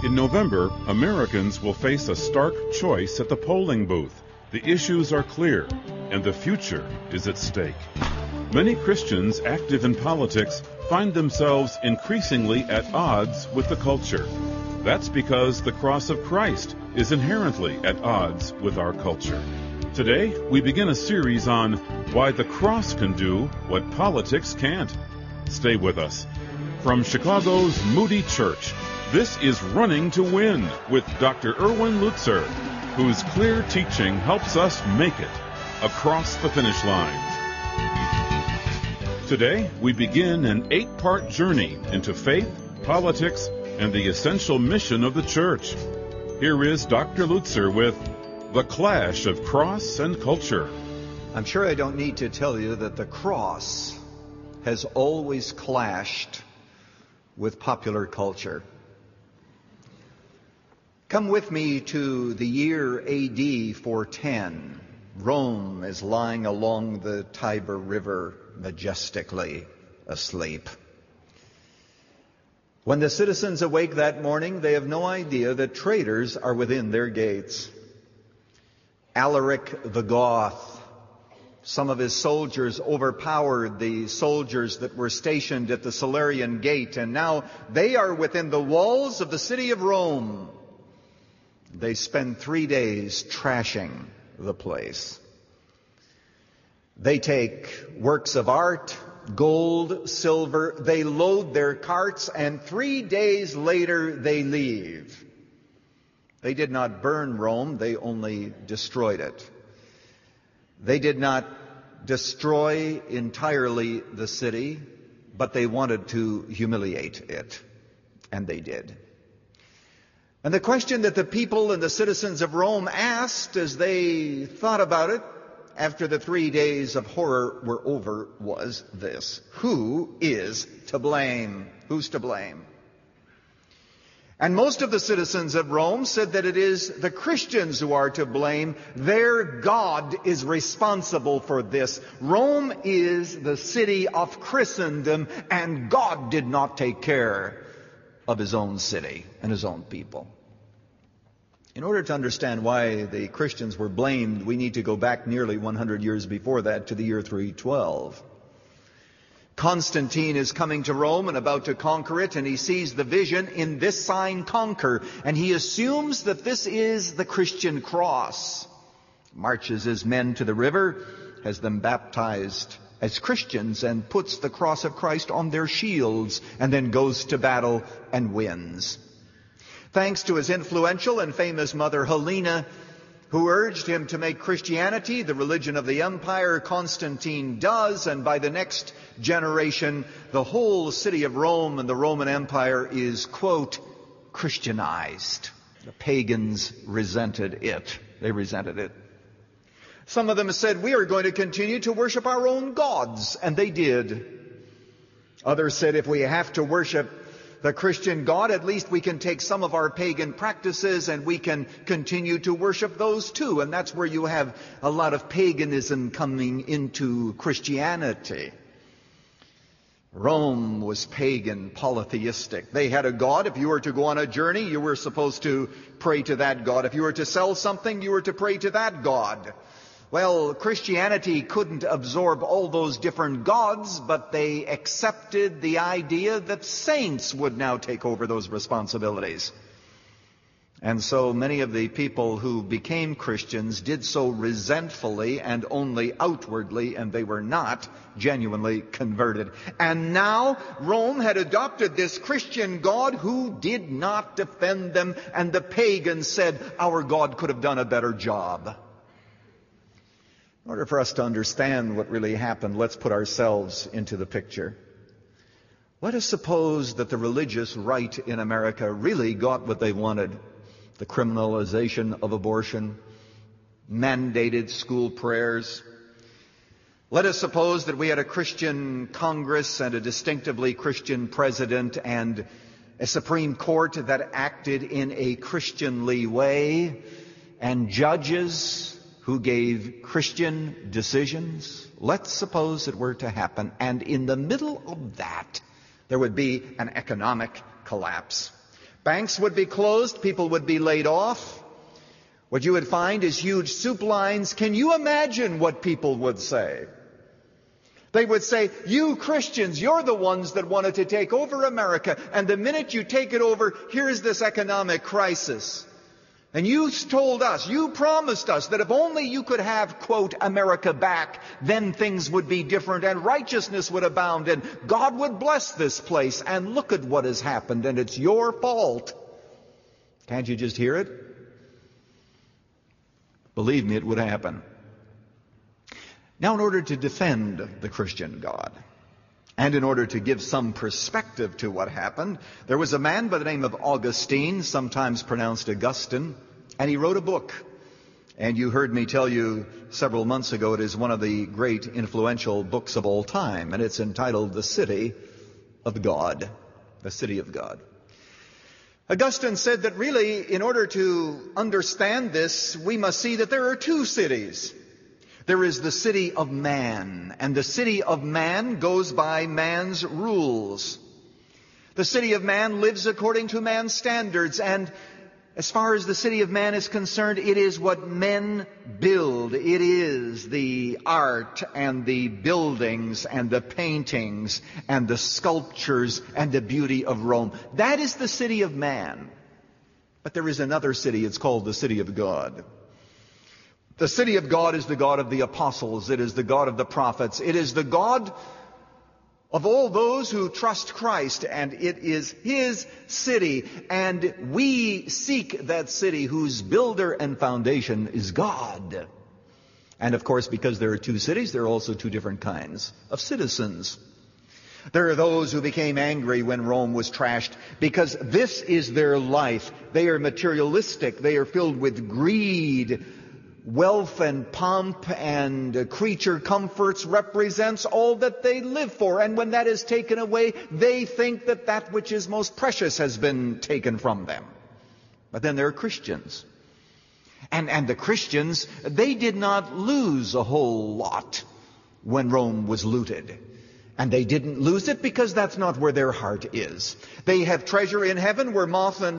In November, Americans will face a stark choice at the polling booth. The issues are clear, and the future is at stake. Many Christians active in politics find themselves increasingly at odds with the culture. That's because the cross of Christ is inherently at odds with our culture. Today, we begin a series on why the cross can do what politics can't. Stay with us. From Chicago's Moody Church, this is Running to Win with Dr. Erwin Lutzer, whose clear teaching helps us make it across the finish line. Today, we begin an 8-part journey into faith, politics, and the essential mission of the church. Here is Dr. Lutzer with The Clash of Cross and Culture. I'm sure I don't need to tell you that the cross has always clashed with popular culture. Come with me to the year AD 410. Rome is lying along the Tiber River, majestically asleep. When the citizens awake that morning, they have no idea that traitors are within their gates. Alaric the Goth, some of his soldiers overpowered the soldiers that were stationed at the Salarian Gate, and now they are within the walls of the city of Rome. They spend 3 days trashing the place. They take works of art, gold, silver, they load their carts, and 3 days later they leave. They did not burn Rome, they only destroyed it. They did not destroy entirely the city, but they wanted to humiliate it, and they did. And the question that the people and the citizens of Rome asked as they thought about it after the 3 days of horror were over was this: who is to blame? Who's to blame? And most of the citizens of Rome said that it is the Christians who are to blame. Their God is responsible for this. Rome is the city of Christendom, and God did not take care of his own city and his own people. In order to understand why the Christians were blamed, we need to go back nearly 100 years before that to the year 312. Constantine is coming to Rome and about to conquer it, and he sees the vision, "In this sign conquer," and he assumes that this is the Christian cross. Marches his men to the river, has them baptized as Christians, and puts the cross of Christ on their shields, and then goes to battle and wins. Thanks to his influential and famous mother Helena, who urged him to make Christianity the religion of the empire, Constantine does, and by the next generation, the whole city of Rome and the Roman Empire is, quote, Christianized. The pagans resented it. They resented it. Some of them said, "We are going to continue to worship our own gods," and they did. Others said, "If we have to worship the Christian God, at least we can take some of our pagan practices and we can continue to worship those too." And that's where you have a lot of paganism coming into Christianity. Rome was pagan, polytheistic. They had a god. If you were to go on a journey, you were supposed to pray to that god. If you were to sell something, you were to pray to that god. Well, Christianity couldn't absorb all those different gods, but they accepted the idea that saints would now take over those responsibilities. And so many of the people who became Christians did so resentfully and only outwardly, and they were not genuinely converted. And now Rome had adopted this Christian God who did not defend them, and the pagans said, "Our God could have done a better job." In order for us to understand what really happened, let's put ourselves into the picture. Let us suppose that the religious right in America really got what they wanted: the criminalization of abortion, mandated school prayers. Let us suppose that we had a Christian Congress and a distinctively Christian president and a Supreme Court that acted in a Christianly way, and judges who gave Christian decisions. Let's suppose it were to happen, and in the middle of that, there would be an economic collapse. Banks would be closed. People would be laid off. What you would find is huge soup lines. Can you imagine what people would say? They would say, you Christians, you're the ones that wanted to take over America. And the minute you take it over, here's this economic crisis. And you told us, you promised us that if only you could have, quote, America back, then things would be different and righteousness would abound and God would bless this place. And look at what has happened, and it's your fault. Can't you just hear it? Believe me, it would happen. Now, in order to defend the Christian God, and in order to give some perspective to what happened, there was a man by the name of Augustine, sometimes pronounced Augustine, and he wrote a book. And you heard me tell you several months ago, it is one of the great influential books of all time, and it's entitled The City of God. The City of God. Augustine said that really, in order to understand this, we must see that there are two cities. There is the city of man, and the city of man goes by man's rules. The city of man lives according to man's standards, and as far as the city of man is concerned, it is what men build. It is the art and the buildings and the paintings and the sculptures and the beauty of Rome. That is the city of man. But there is another city. It's called the city of God. The city of God is the God of the apostles. It is the God of the prophets. It is the God of all those who trust Christ, and it is His city. And we seek that city whose builder and foundation is God. And of course, because there are two cities, there are also two different kinds of citizens. There are those who became angry when Rome was trashed because this is their life. They are materialistic. They are filled with greed. Wealth and pomp and creature comforts represents all that they live for. And when that is taken away, they think that that which is most precious has been taken from them. But then there are Christians. And the Christians, they did not lose a whole lot when Rome was looted. And they didn't lose it because that's not where their heart is. They have treasure in heaven where moth and